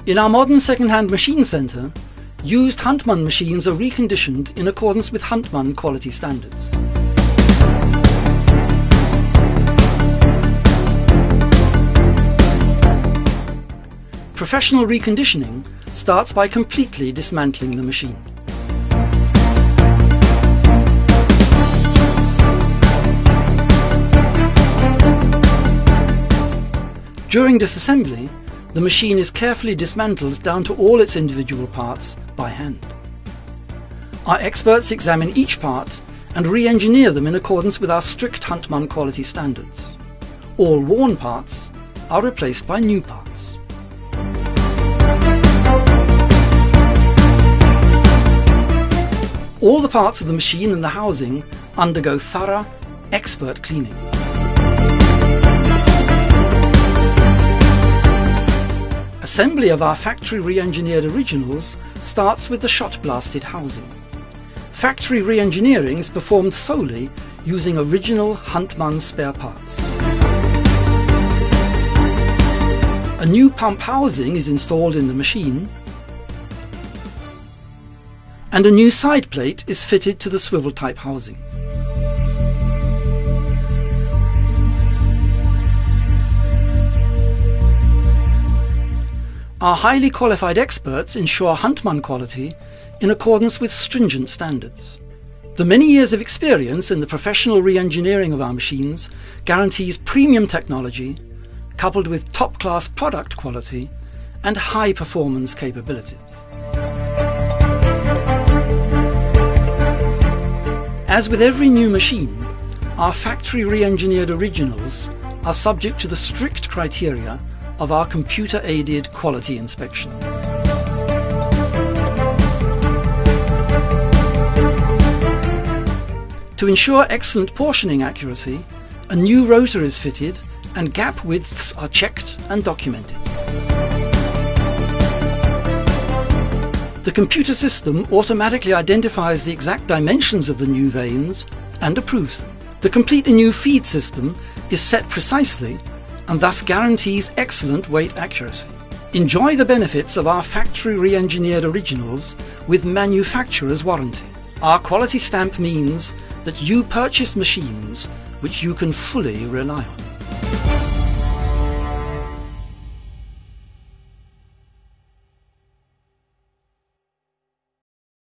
In our modern second-hand machine centre, used Handtmann machines are reconditioned in accordance with Handtmann quality standards. Professional reconditioning starts by completely dismantling the machine. During disassembly, the machine is carefully dismantled down to all its individual parts by hand. Our experts examine each part and re-engineer them in accordance with our strict Handtmann quality standards. All worn parts are replaced by new parts. All the parts of the machine and the housing undergo thorough, expert cleaning. Assembly of our factory re-engineered originals starts with the shot-blasted housing. Factory re-engineering is performed solely using original Handtmann spare parts. A new pump housing is installed in the machine, and a new side plate is fitted to the swivel type housing. Our highly qualified experts ensure Handtmann quality in accordance with stringent standards. The many years of experience in the professional re-engineering of our machines guarantees premium technology coupled with top-class product quality and high performance capabilities. As with every new machine, our factory re-engineered originals are subject to the strict criteria of our computer-aided quality inspection. To ensure excellent portioning accuracy, a new rotor is fitted and gap widths are checked and documented. The computer system automatically identifies the exact dimensions of the new vanes and approves them. The completely new feed system is set precisely and thus guarantees excellent weight accuracy. Enjoy the benefits of our factory re-engineered originals with manufacturer's warranty. Our quality stamp means that you purchase machines which you can fully rely on.